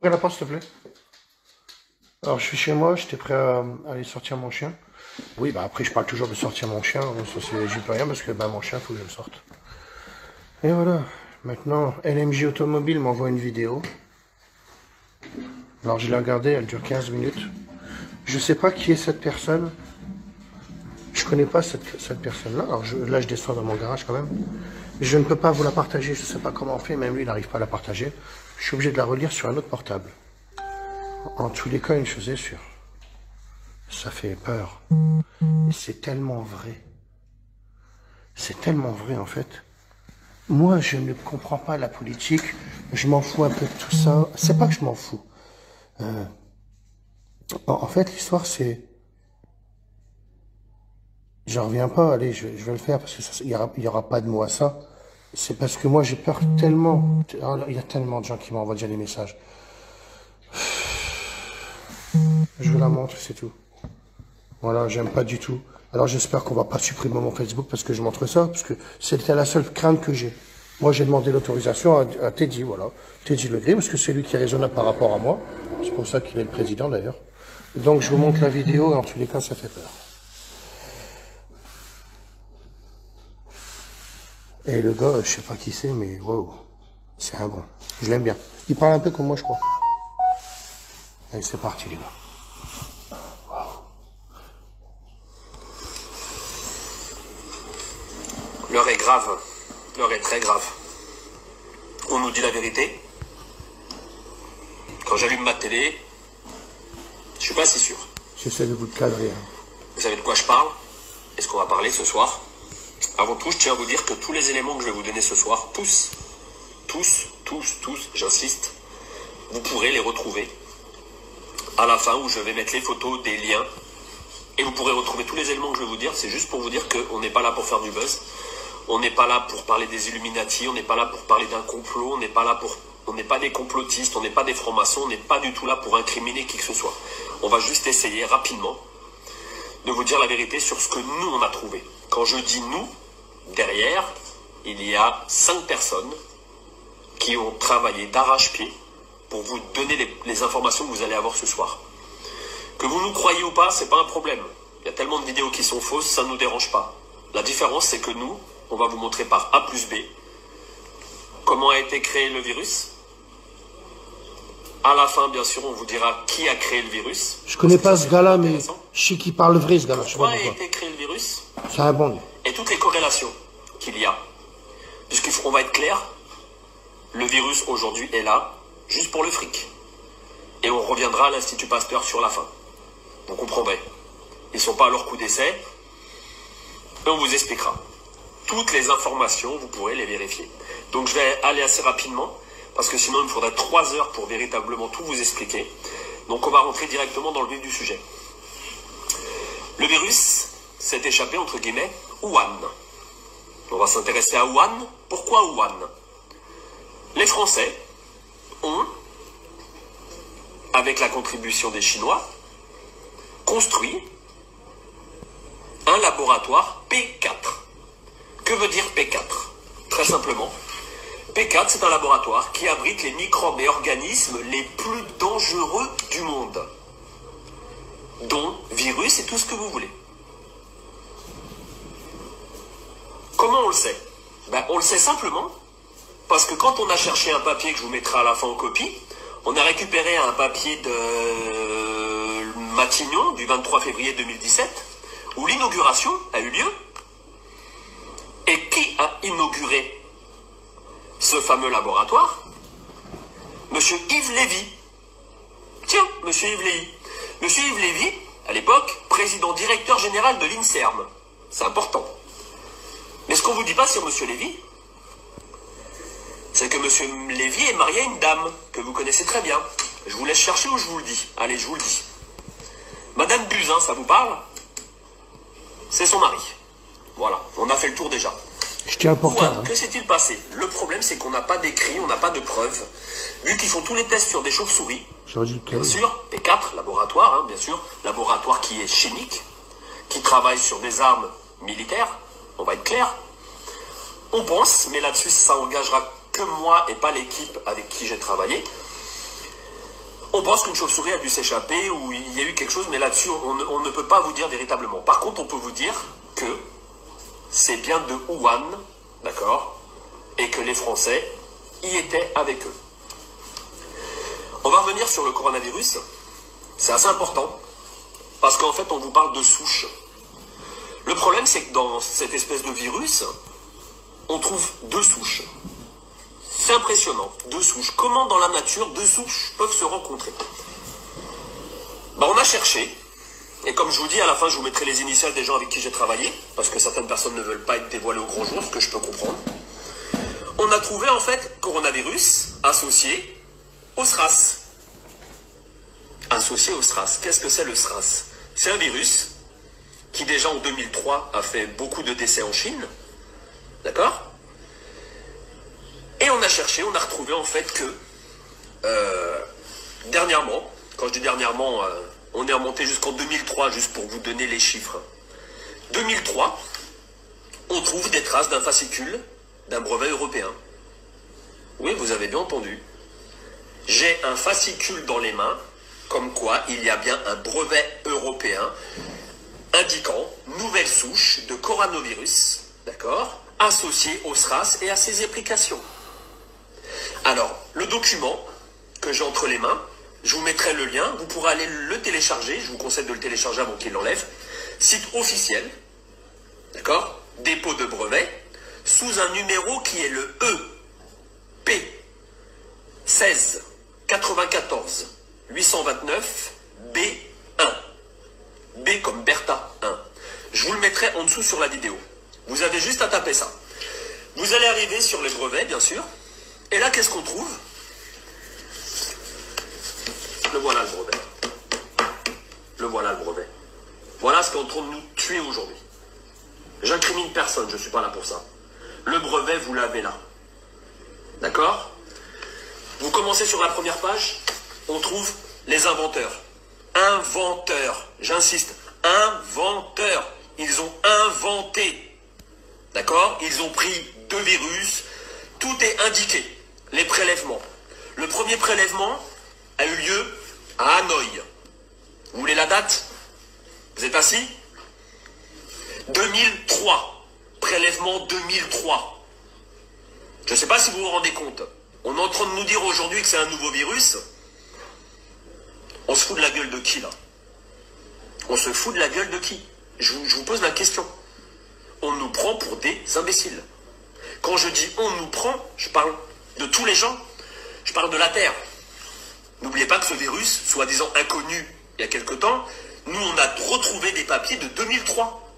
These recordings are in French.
Ouvre la porte, s'il te plaît. Alors, je suis chez moi, j'étais prêt à aller sortir mon chien. Oui, bah après, je parle toujours de sortir mon chien. Ça, j'y peux rien parce que bah, mon chien, faut que je le sorte. Et voilà. Maintenant, LMJ Automobile m'envoie une vidéo. Alors, je l'ai regardée, elle dure 15 minutes. Je sais pas qui est cette personne. Je connais pas cette personne-là. Alors, là, je descends dans mon garage quand même. Je ne peux pas vous la partager. Je sais pas comment on fait. Même lui, il n'arrive pas à la partager. Je suis obligé de la relire sur un autre portable. En tous les cas, une chose est sûre. Ça fait peur. Et c'est tellement vrai. C'est tellement vrai, en fait. Moi, je ne comprends pas la politique. Je m'en fous un peu de tout ça. C'est pas que je m'en fous. En fait, l'histoire, c'est... J'en reviens pas. Allez, je vais le faire parce que il y aura pas de mots à ça. C'est parce que moi, j'ai peur tellement... Alors, il y a tellement de gens qui m'envoient déjà des messages. Je vous la montre, c'est tout. Voilà, j'aime pas du tout. Alors j'espère qu'on va pas supprimer mon Facebook parce que je montre ça, parce que c'était la seule crainte que j'ai. Moi, j'ai demandé l'autorisation à Teddy, voilà. Teddy Legris, parce que c'est lui qui est raisonnable par rapport à moi. C'est pour ça qu'il est le président, d'ailleurs. Donc, je vous montre la vidéo, et en tous les cas, ça fait peur. Et le gars, je sais pas qui c'est, mais wow, c'est un bon. Je l'aime bien. Il parle un peu comme moi, je crois. Allez, c'est parti, les gars. L'heure est grave. L'heure est très grave. On nous dit la vérité. Quand j'allume ma télé, je suis pas si sûr. J'essaie de vous cadrer. Vous savez de quoi je parle? Est-ce qu'on va parler ce soir? Avant tout, je tiens à vous dire que tous les éléments que je vais vous donner ce soir, tous, j'insiste, vous pourrez les retrouver à la fin où je vais mettre les photos, des liens, et vous pourrez retrouver tous les éléments que je vais vous dire. C'est juste pour vous dire qu'on n'est pas là pour faire du buzz. On n'est pas là pour parler des Illuminati, on n'est pas là pour parler d'un complot, on n'est pas des complotistes, on n'est pas des francs-maçons, on n'est pas du tout là pour incriminer qui que ce soit. On va juste essayer rapidement de vous dire la vérité sur ce que nous on a trouvé. Quand je dis nous, derrière, il y a 5 personnes qui ont travaillé d'arrache-pied pour vous donner les informations que vous allez avoir ce soir. Que vous nous croyez ou pas, c'est pas un problème. Il y a tellement de vidéos qui sont fausses, ça ne nous dérange pas. La différence, c'est que nous, on va vous montrer par A plus B comment a été créé le virus. À la fin, bien sûr, on vous dira qui a créé le virus. Je connais pas ce gars-là, mais je sais qu'il parle vrai, ce gars-là. Pourquoi a été créé le virus? C'est un bon. Et toutes les corrélations qu'il y a. Puisqu'on va être clair, le virus aujourd'hui est là, juste pour le fric. Et on reviendra à l'Institut Pasteur sur la fin. Vous comprendrez. Ils ne sont pas à leur coup d'essai. Et on vous expliquera. Toutes les informations, vous pourrez les vérifier. Donc je vais aller assez rapidement, parce que sinon il me faudrait 3 heures pour véritablement tout vous expliquer. Donc on va rentrer directement dans le vif du sujet. Le virus s'est échappé, entre guillemets, Wuhan. On va s'intéresser à Wuhan. Pourquoi Wuhan? Les Français ont, avec la contribution des Chinois, construit un laboratoire P4. Que veut dire P4? Très simplement, P4, c'est un laboratoire qui abrite les microbes et organismes les plus dangereux du monde, dont virus et tout ce que vous voulez. Comment on le sait? On le sait simplement parce que quand on a cherché un papier que je vous mettrai à la fin en copie, on a récupéré un papier de Matignon du 23 février 2017 où l'inauguration a eu lieu. Et qui a inauguré ce fameux laboratoire? Monsieur Yves Lévy. Tiens, monsieur Yves Lévy. Monsieur Yves Lévy, à l'époque, président directeur général de l'INSERM. C'est important. Mais ce qu'on ne vous dit pas sur monsieur Lévy, c'est que monsieur Lévy est marié à une dame que vous connaissez très bien. Je vous laisse chercher ou je vous le dis. Allez, je vous le dis. Madame Buzyn, ça vous parle? C'est son mari. Voilà, on a fait le tour déjà. Je tiens à porter. Que s'est-il passé? Le problème, c'est qu'on n'a pas d'écrit, on n'a pas de preuves. Vu qu'ils font tous les tests sur des chauves-souris, bien sûr, P4, laboratoire, bien sûr, laboratoire qui est chimique, qui travaille sur des armes militaires, on va être clair. On pense, mais là-dessus, ça engagera que moi et pas l'équipe avec qui j'ai travaillé, On pense qu'une chauve-souris a dû s'échapper ou il y a eu quelque chose, mais là-dessus, on ne peut pas vous dire véritablement. Par contre, on peut vous dire que c'est bien de Wuhan, d'accord, et que les Français y étaient avec eux. On va revenir sur le coronavirus. C'est assez important, parce qu'en fait, on vous parle de souches. Le problème, c'est que dans cette espèce de virus, on trouve 2 souches. C'est impressionnant, 2 souches. Comment dans la nature 2 souches peuvent se rencontrer? On a cherché, et comme je vous dis, à la fin je vous mettrai les initiales des gens avec qui j'ai travaillé, parce que certaines personnes ne veulent pas être dévoilées au grand jour, ce que je peux comprendre. On a trouvé en fait coronavirus associé au SRAS. Associé au SRAS. Qu'est-ce que c'est le SRAS? C'est un virus qui déjà en 2003 a fait beaucoup de décès en Chine, d'accord? Et on a cherché, on a retrouvé en fait que dernièrement, quand je dis dernièrement, on est remonté jusqu'en 2003, juste pour vous donner les chiffres. 2003, on trouve des traces d'un fascicule d'un brevet européen. Oui, vous avez bien entendu. J'ai un fascicule dans les mains, comme quoi il y a bien un brevet européen indiquant nouvelle souche de coronavirus, d'accord, associée au SRAS et à ses applications. Alors, le document que j'ai entre les mains, je vous mettrai le lien, vous pourrez aller le télécharger, je vous conseille de le télécharger avant qu'il l'enlève. Site officiel, d'accord, dépôt de brevet, sous un numéro qui est le EP 16 94 829 B1. B comme Bertha 1. Je vous le mettrai en dessous sur la vidéo. Vous avez juste à taper ça. Vous allez arriver sur les brevets, bien sûr. Et là, qu'est-ce qu'on trouve? Le voilà le brevet. Le voilà le brevet. Voilà ce qui est en train de nous tuer aujourd'hui. J'incrimine personne, je ne suis pas là pour ça. Le brevet, vous l'avez là. D'accord? Vous commencez sur la première page, on trouve les inventeurs. Inventeurs, j'insiste, inventeurs. Ils ont inventé. D'accord? Ils ont pris 2 virus. Tout est indiqué. Les prélèvements. Le premier prélèvement a eu lieu à Hanoï. Vous voulez la date? Vous êtes assis? 2003. Prélèvement 2003. Je ne sais pas si vous vous rendez compte. On est en train de nous dire aujourd'hui que c'est un nouveau virus. On se fout de la gueule de qui, là? On se fout de la gueule de qui? Je vous pose la question. On nous prend pour des imbéciles. Quand je dis on nous prend, je parle de tous les gens. Je parle de la Terre. N'oubliez pas que ce virus, soi-disant inconnu il y a quelque temps, nous on a retrouvé des papiers de 2003.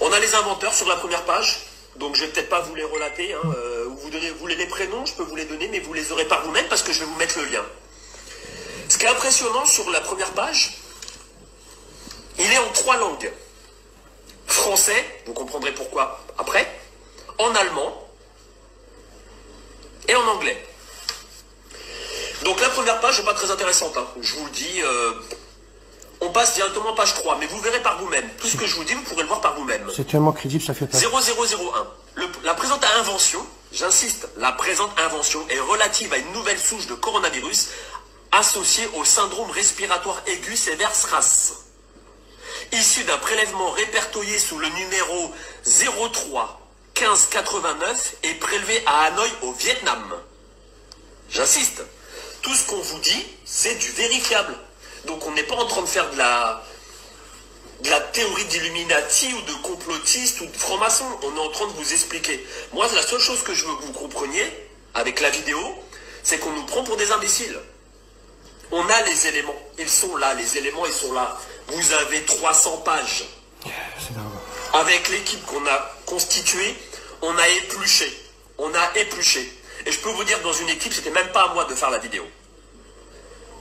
On a les inventeurs sur la première page, donc je vais peut-être pas vous les relater. Hein. Vous voulez les prénoms, je peux vous les donner, mais vous les aurez par vous-même parce que je vais vous mettre le lien. Ce qui est impressionnant sur la première page, il est en 3 langues. Français, vous comprendrez pourquoi après, en allemand et en anglais. Donc la première page n'est pas très intéressante, hein. Je vous le dis, on passe directement à page 3, mais vous verrez par vous-même. Tout ce que je vous dis, vous pourrez le voir par vous-même. C'est tellement crédible, ça fait peur. 0001. La présente invention, j'insiste, la présente invention est relative à une nouvelle souche de coronavirus associée au syndrome respiratoire aigu sévère SRAS. Issu d'un prélèvement répertorié sous le numéro 03 15 89 et prélevé à Hanoï au Vietnam. J'insiste, tout ce qu'on vous dit, c'est du vérifiable. Donc on n'est pas en train de faire de la théorie d'Illuminati ou de complotiste ou de franc-maçon. On est en train de vous expliquer. Moi, la seule chose que je veux que vous compreniez avec la vidéo, c'est qu'on nous prend pour des imbéciles. On a les éléments. Ils sont là, les éléments, ils sont là. Vous avez 300 pages. Avec l'équipe qu'on a constituée, on a épluché. On a épluché. Et je peux vous dire, dans une équipe, c'était même pas à moi de faire la vidéo.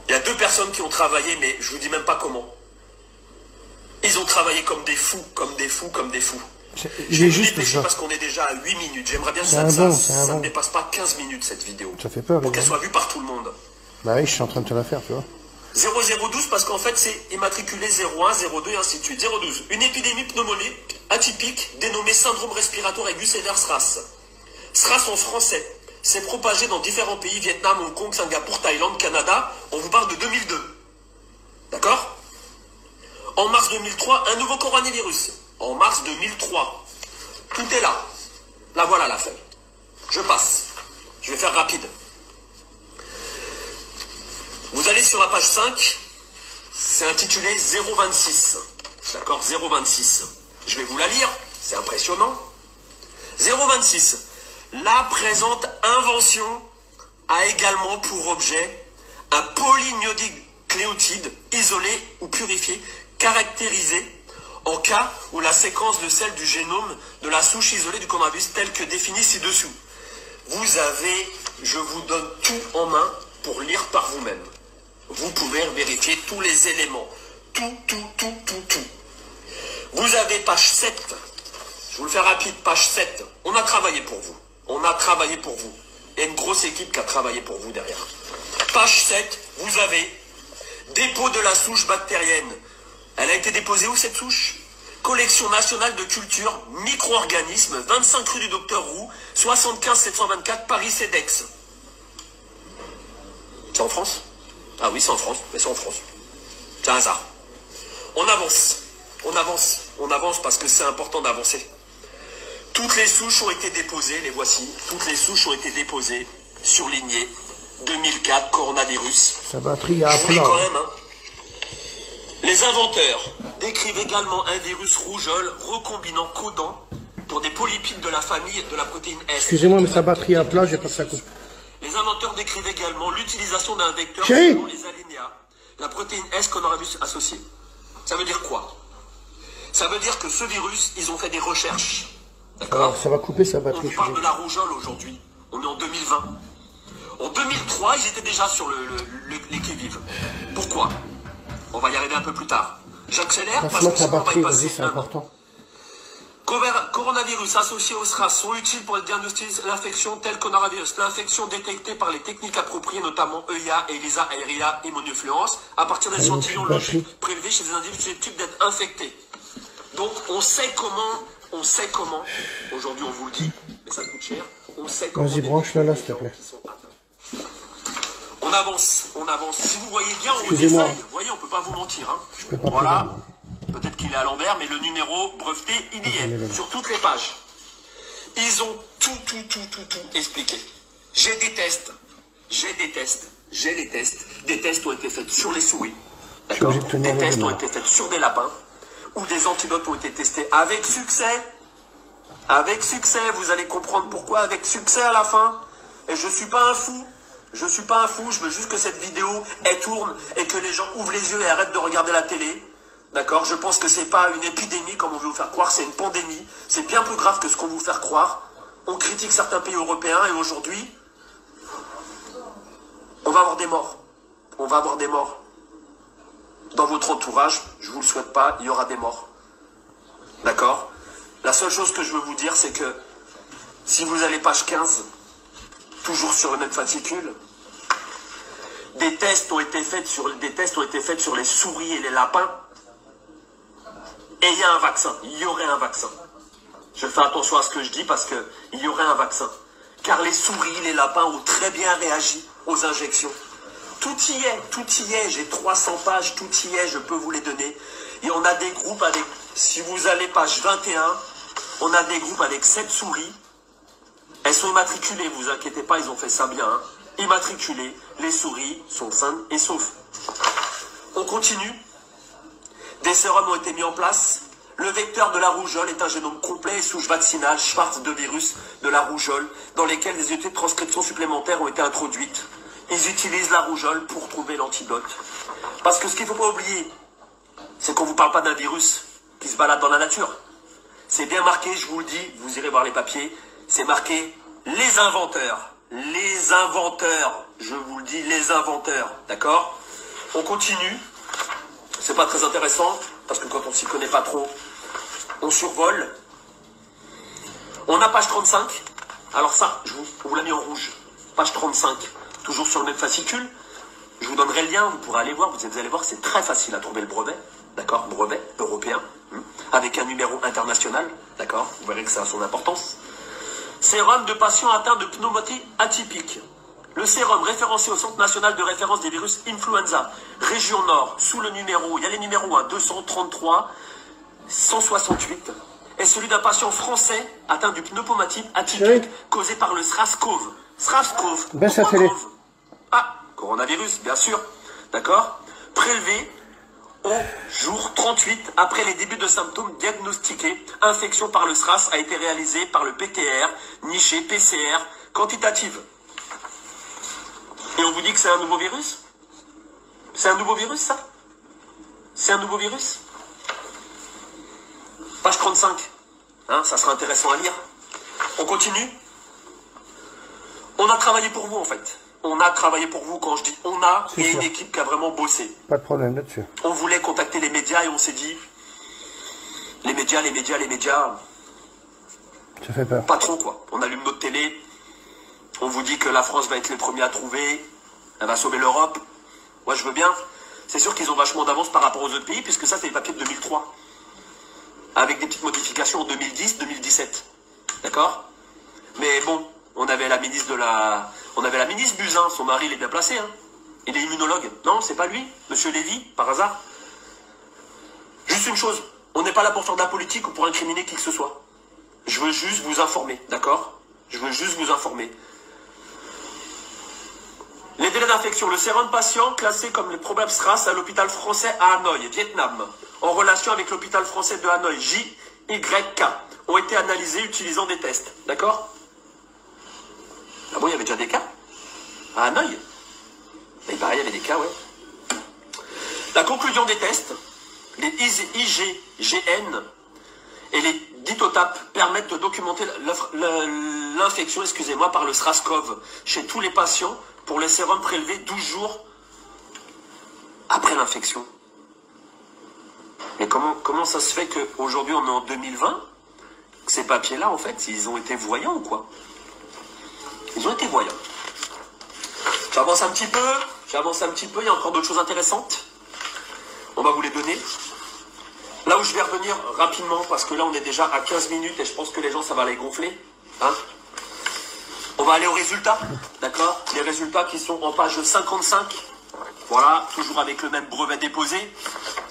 Il y a 2 personnes qui ont travaillé, mais je vous dis même pas comment. Ils ont travaillé comme des fous, comme des fous, comme des fous. Je vais juste dépêcher parce qu'on est déjà à 8 minutes. J'aimerais bien que ça ne dépasse pas 15 minutes, cette vidéo. Ça fait peur. Pour qu'elle soit vue par tout le monde. Bah oui, je suis en train de te la faire, tu vois. 0012 parce qu'en fait, c'est immatriculé 01, 02 et ainsi de suite. 012. Une épidémie pneumonique atypique dénommée syndrome respiratoire aigu sévère SRAS. SRAS en français. s'est propagé dans différents pays, Vietnam, Hong Kong, Singapour, Thaïlande, Canada. On vous parle de 2002. D'accord? En mars 2003, un nouveau coronavirus. En mars 2003. Tout est là. Là, voilà la feuille. Je passe. Je vais faire rapide. Vous allez sur la page 5. C'est intitulé 026. D'accord? 026. Je vais vous la lire. C'est impressionnant. 026. La présente invention a également pour objet un polynucléotide isolé ou purifié, caractérisé en cas où la séquence de celle du génome de la souche isolée du coronavirus telle que définie ci-dessous. Vous avez, je vous donne tout en main pour lire par vous-même. Vous pouvez vérifier tous les éléments. Tout. Vous avez page 7. Je vous le fais rapide, page 7. On a travaillé pour vous. On a travaillé pour vous. Il y a une grosse équipe qui a travaillé pour vous derrière. Page 7, vous avez dépôt de la souche bactérienne. Elle a été déposée où cette souche? Collection nationale de culture, micro-organismes, 25 rue du Docteur Roux, 75 724 Paris CEDEX. C'est en France? Ah oui, c'est en France, mais c'est en France. C'est un hasard. On avance. On avance parce que c'est important d'avancer. Toutes les souches ont été déposées, les voici. Toutes les souches ont été déposées, surlignées. 2004, coronavirus. Sa batterie a plat. Quand même, hein. Les inventeurs décrivent également un virus rougeole recombinant codant pour des polypes de la famille de la protéine S. Excusez-moi, mais sa batterie a plat, j'ai pas ça coupe. Les inventeurs décrivent également l'utilisation d'un vecteur selon les alinéas, la protéine S coronavirus associée. Ça veut dire quoi? Ça veut dire que ce virus, ils ont fait des recherches. D'accord? Ça va couper sa batterie. On parle de la rougeole aujourd'hui. On est en 2020. En 2003, ils étaient déjà sur les qui-vive. Pourquoi? On va y arriver un peu plus tard. J'accélère parce que la batterie, vas-y, c'est important. Coronavirus associés au SRAS sont utiles pour le diagnostic de l'infection telle coronavirus. L'infection détectée par les techniques appropriées, notamment EIA, ELISA, aéria, immunofluence, à partir d'échantillons logiques prélevés chez des individus susceptibles d'être infectés. Donc on sait comment, aujourd'hui on vous le dit, mais ça coûte cher, on sait comment... Vas-y, branche-la là, s'il te plaît. On avance. Si vous voyez bien, on vous essaye. Vous voyez, on ne peut pas vous mentir. Hein. Je peux pas. Voilà. Peut-être qu'il est à l'envers, mais le numéro breveté, il y est. Sur toutes les pages. Ils ont tout expliqué. J'ai des tests. Des tests ont été faits sur les souris. D'accord. Des tests ont été faits sur des lapins. Où des antidotes ont été testés avec succès. Avec succès. Vous allez comprendre pourquoi avec succès à la fin. Et je ne suis pas un fou. Je veux juste que cette vidéo, elle tourne et que les gens ouvrent les yeux et arrêtent de regarder la télé. D'accord? Je pense que c'est pas une épidémie comme on veut vous faire croire, c'est une pandémie. C'est bien plus grave que ce qu'on veut vous faire croire. On critique certains pays européens et aujourd'hui, on va avoir des morts. Dans votre entourage, je vous le souhaite pas, il y aura des morts. D'accord? La seule chose que je veux vous dire, c'est que si vous allez page 15, toujours sur le même fascicule, des tests ont été faits sur les souris et les lapins. Et il y a un vaccin. Il y aurait un vaccin. Je fais attention à ce que je dis parce qu'il y aurait un vaccin. Car les souris, les lapins ont très bien réagi aux injections. Tout y est. J'ai 300 pages, tout y est, je peux vous les donner. Et on a des groupes avec, si vous allez page 21, on a des groupes avec 7 souris. Elles sont immatriculées, vous inquiétez pas, ils ont fait ça bien. Hein. Immatriculées, les souris sont saines et saufs. On continue. Des sérums ont été mis en place. Le vecteur de la rougeole est un génome complet et souche vaccinale, Schwartz de virus de la rougeole, dans lesquels des unités de transcription supplémentaires ont été introduites. Ils utilisent la rougeole pour trouver l'antidote. Parce que ce qu'il ne faut pas oublier, c'est qu'on ne vous parle pas d'un virus qui se balade dans la nature. C'est bien marqué, je vous le dis, vous irez voir les papiers, c'est marqué les inventeurs. Les inventeurs, je vous le dis, les inventeurs, d'accord? On continue. C'est pas très intéressant, parce que quand on s'y connaît pas trop, on survole. On a page 35. Alors ça, on vous l'a mis en rouge. Page 35, toujours sur le même fascicule. Je vous donnerai le lien, vous pourrez aller voir. Vous allez voir, c'est très facile à trouver le brevet. D'accord? Brevet européen. Avec un numéro international. D'accord? Vous verrez que ça a son importance. Sérum de patients atteints de pneumonie atypique. Le sérum référencé au Centre national de référence des virus influenza, région Nord, sous le numéro, il y a les numéros 233, 168, est celui d'un patient français atteint du pneumonie atypique causé par le SRAS-CoV. SRAS-CoV. Baisse la télé. Ah, coronavirus, bien sûr. D'accord. Prélevé au jour 38 après les débuts de symptômes diagnostiqués. Infection par le SRAS a été réalisée par le PTR, niché PCR, quantitative. Et on vous dit que c'est un nouveau virus? C'est un nouveau virus, ça? C'est un nouveau virus? Page 35. Hein, ça sera intéressant à lire. On continue. On a travaillé pour vous, en fait. On a travaillé pour vous. Quand je dis on a, il y a une équipe qui a vraiment bossé. Pas de problème là-dessus. On voulait contacter les médias et on s'est dit, les médias. Ça fait peur. Pas trop, quoi. On allume notre télé. On vous dit que la France va être les premiers à trouver. Elle va sauver l'Europe. Moi, je veux bien. C'est sûr qu'ils ont vachement d'avance par rapport aux autres pays, puisque ça, c'est les papiers de 2003. Avec des petites modifications en 2010, 2017. D'accord? Mais bon, on avait la ministre Buzyn, son mari, il est bien placé, hein. Il est immunologue. Non, c'est pas lui, monsieur Lévy, par hasard. Juste une chose, on n'est pas là pour faire de la politique ou pour incriminer qui que ce soit. Je veux juste vous informer, d'accord? Je veux juste vous informer. Les délais d'infection. Le sérum patient classé comme les problèmes SRAS à l'hôpital français à Hanoï, Vietnam, en relation avec l'hôpital français de Hanoï, JYK, ont été analysés utilisant des tests. D'accord? Ah bon, il y avait déjà des cas? À Hanoï? Il paraît, il y avait des cas, ouais. La conclusion des tests, les IgGN et les ditotap permettent de documenter l'infection, excusez-moi, par le SRAS-CoV chez tous les patients pour les sérums prélevés 12 jours après l'infection. Mais comment ça se fait qu'aujourd'hui on est en 2020, que ces papiers-là, en fait, ils ont été voyants ou quoi? Ils ont été voyants. J'avance un petit peu, il y a encore d'autres choses intéressantes. On va vous les donner. Là où je vais revenir rapidement, parce que là on est déjà à 15 minutes et je pense que les gens, ça va les gonfler. Hein? On va aller aux résultats, d'accord? Les résultats qui sont en page 55. Voilà, toujours avec le même brevet déposé.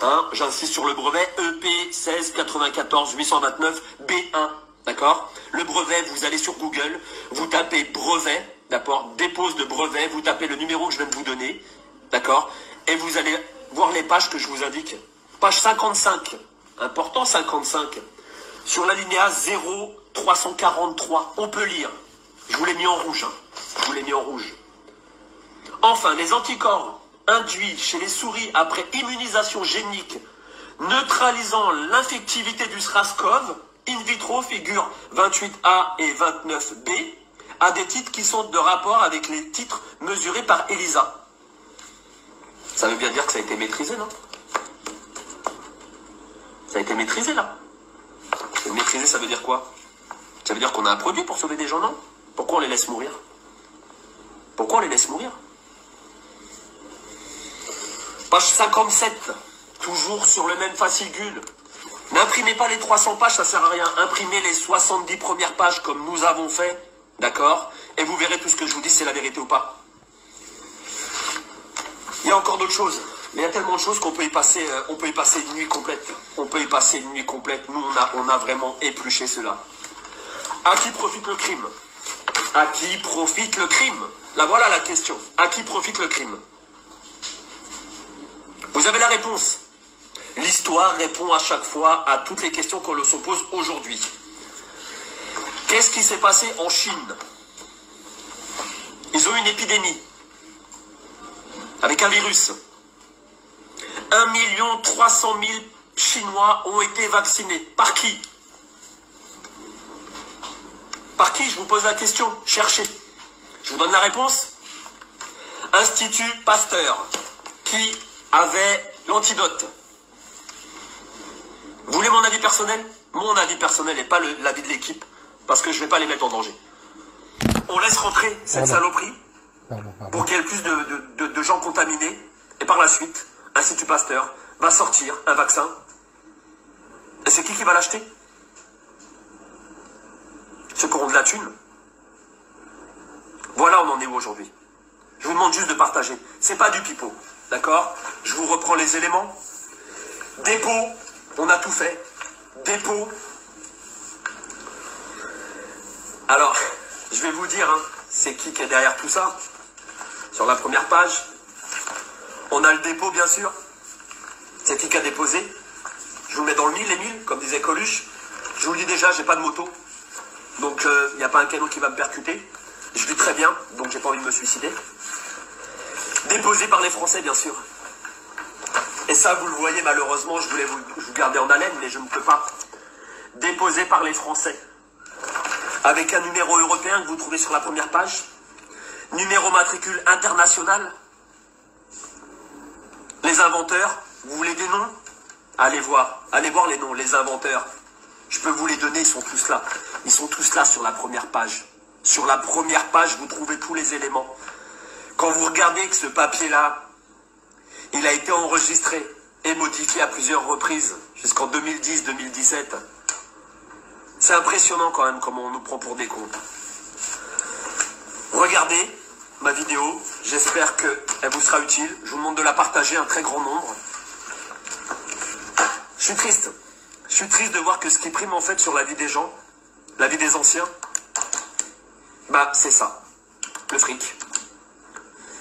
Hein? J'insiste sur le brevet EP 16 94 829 B1. D'accord? Le brevet, vous allez sur Google, vous tapez brevet, d'accord? Dépose de brevet, vous tapez le numéro que je viens de vous donner, d'accord? Et vous allez voir les pages que je vous indique. Page 55, important 55. Sur l'alinéa 0343, on peut lire. Je vous l'ai mis en rouge, hein. Je vous l'ai mis en rouge. Enfin, les anticorps induits chez les souris après immunisation génique neutralisant l'infectivité du SRAS-CoV in vitro figure 28A et 29B à des titres qui sont de rapport avec les titres mesurés par ELISA. Ça veut bien dire que ça a été maîtrisé, non? Ça a été maîtrisé, là. Maîtrisé, ça veut dire quoi? Ça veut dire qu'on a un produit pour sauver des gens, non? Pourquoi on les laisse mourir? Pourquoi on les laisse mourir? Page 57, toujours sur le même fascicule. N'imprimez pas les 300 pages, ça sert à rien. Imprimez les 70 premières pages comme nous avons fait, d'accord? Et vous verrez tout ce que je vous dis, c'est la vérité ou pas. Il y a encore d'autres choses. Mais il y a tellement de choses qu'on peut y passer, une nuit complète. On peut y passer une nuit complète. Nous, on a vraiment épluché cela. À qui profite le crime? À qui profite le crime? Là, voilà la question. À qui profite le crime? Vous avez la réponse. L'histoire répond à chaque fois à toutes les questions qu'on se pose aujourd'hui. Qu'est-ce qui s'est passé en Chine? Ils ont eu une épidémie avec un virus. 1 300 000 Chinois ont été vaccinés. Par qui? Par qui? Je vous pose la question. Cherchez. Je vous donne la réponse. Institut Pasteur, qui avait l'antidote. Vous voulez mon avis personnel? Mon avis personnel et pas l'avis de l'équipe, parce que je ne vais pas les mettre en danger. On laisse rentrer cette saloperie pour qu'il y ait plus de gens contaminés, et par la suite, Institut Pasteur va sortir un vaccin. Et c'est qui va l'acheter? ceux qui auront de la thune. Voilà, on en est où aujourd'hui. Je vous demande juste de partager. C'est pas du pipeau, d'accord? Je vous reprends les éléments. Dépôt, on a tout fait. Dépôt. Alors, je vais vous dire, hein, c'est qui est derrière tout ça. Sur la première page, on a le dépôt, bien sûr. C'est qui a déposé. Je vous mets dans le mille, les mille, comme disait Coluche. Je vous le dis déjà, j'ai pas de moto. Donc, il n'y a pas un canon qui va me percuter. Je vis très bien, donc j'ai pas envie de me suicider. Déposé par les Français, bien sûr. Et ça, vous le voyez, malheureusement, je voulais vous garder en haleine, mais je ne peux pas. Déposé par les Français. Avec un numéro européen que vous trouvez sur la première page. Numéro matricule international. Les inventeurs, vous voulez des noms? Allez voir les noms, les inventeurs. Je peux vous les donner, ils sont tous là. Ils sont tous là sur la première page. Sur la première page, vous trouvez tous les éléments. Quand vous regardez que ce papier-là, il a été enregistré et modifié à plusieurs reprises, jusqu'en 2010-2017. C'est impressionnant quand même comment on nous prend pour des cons. Regardez ma vidéo, j'espère qu'elle vous sera utile. Je vous demande de la partager un très grand nombre. Je suis triste. Je suis triste de voir que ce qui prime en fait sur la vie des gens, la vie des anciens, bah c'est ça, le fric.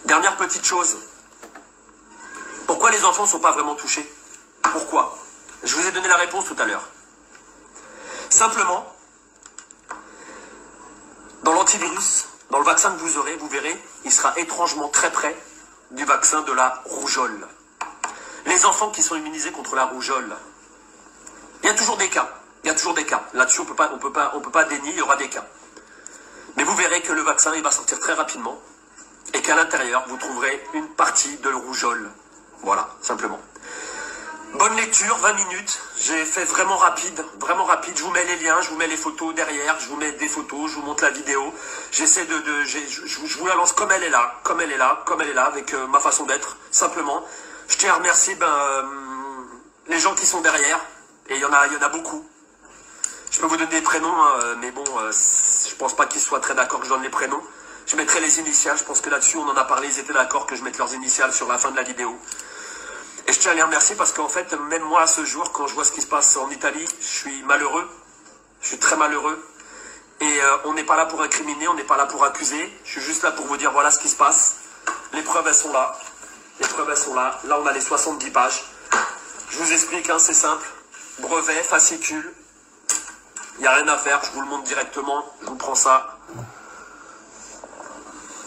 Dernière petite chose. Pourquoi les enfants ne sont pas vraiment touchés? Pourquoi? Je vous ai donné la réponse tout à l'heure. Simplement, dans l'antivirus, dans le vaccin que vous aurez, vous verrez, il sera étrangement très près du vaccin de la rougeole. Les enfants qui sont immunisés contre la rougeole, il y a toujours des cas. Il y a toujours des cas. Là-dessus, on peut pas dénier, il y aura des cas. Mais vous verrez que le vaccin, il va sortir très rapidement et qu'à l'intérieur, vous trouverez une partie de rougeole. Voilà, simplement. Bonne lecture, 20 minutes. J'ai fait vraiment rapide, vraiment rapide. Je vous mets les liens, je vous mets les photos derrière, je vous mets des photos, je vous montre la vidéo. J'essaie je vous la lance comme elle est là, comme elle est là, comme elle est là, avec ma façon d'être, simplement. Je tiens à remercier les gens qui sont derrière, et il y en a beaucoup. Je peux vous donner des prénoms, hein, mais bon, je pense pas qu'ils soient très d'accord que je donne les prénoms. Je mettrai les initiales, je pense que là-dessus, on en a parlé, ils étaient d'accord que je mette leurs initiales sur la fin de la vidéo. Et je tiens à les remercier parce qu'en fait, même moi, à ce jour, quand je vois ce qui se passe en Italie, je suis malheureux. Je suis très malheureux. Et on n'est pas là pour incriminer, on n'est pas là pour accuser. Je suis juste là pour vous dire, voilà ce qui se passe. Les preuves, elles sont là. Les preuves, elles sont là. Là, on a les 70 pages. Je vous explique, hein, c'est simple. Brevet, fascicule. Il n'y a rien à faire, je vous le montre directement. Je vous prends ça.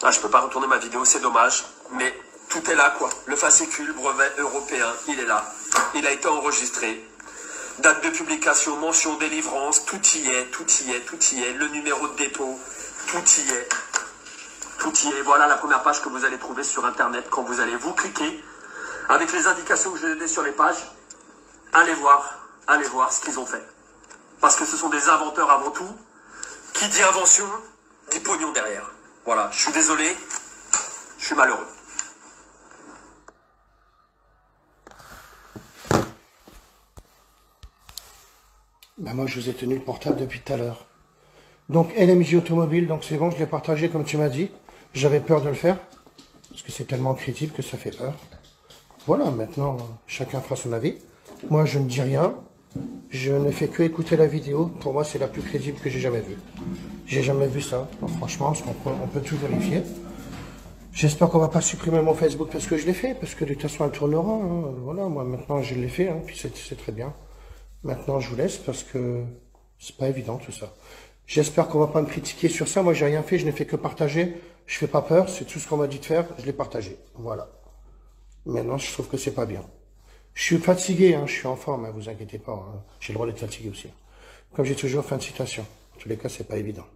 Ah, je peux pas retourner ma vidéo, c'est dommage. Mais tout est là, quoi. Le fascicule, brevet européen, il est là. Il a été enregistré. Date de publication, mention délivrance, tout y est, tout y est, tout y est. Le numéro de dépôt, tout y est. Tout y est. Voilà la première page que vous allez trouver sur Internet quand vous allez vous cliquer. Avec les indications que je vais donner sur les pages, allez voir ce qu'ils ont fait. Parce que ce sont des inventeurs avant tout. Qui dit invention, dit pognon derrière. Voilà, je suis désolé, je suis malheureux. Ben moi, je vous ai tenu le portable depuis tout à l'heure. Donc, LMJ Automobile, donc c'est bon, je l'ai partagé comme tu m'as dit. J'avais peur de le faire, parce que c'est tellement crédible que ça fait peur. Voilà, maintenant, chacun fera son avis. Moi, je ne dis rien. Je ne fais que écouter la vidéo. Pour moi, c'est la plus crédible que j'ai jamais vue. J'ai jamais vu ça. Donc, franchement, on peut tout vérifier. J'espère qu'on va pas supprimer mon Facebook parce que je l'ai fait, parce que de toute façon, elle tournera. Hein. Voilà, moi, maintenant, je l'ai fait, hein, puis c'est très bien. Maintenant, je vous laisse parce que c'est pas évident tout ça. J'espère qu'on va pas me critiquer sur ça. Moi, j'ai rien fait, je n'ai fait que partager. Je fais pas peur, c'est tout ce qu'on m'a dit de faire. Je l'ai partagé. Voilà. Maintenant, je trouve que c'est pas bien. Je suis fatigué, hein, je suis en forme, hein, vous inquiétez pas. Hein. J'ai le droit d'être fatigué aussi. Comme j'ai toujours, fin de citation. En tous les cas, c'est pas évident.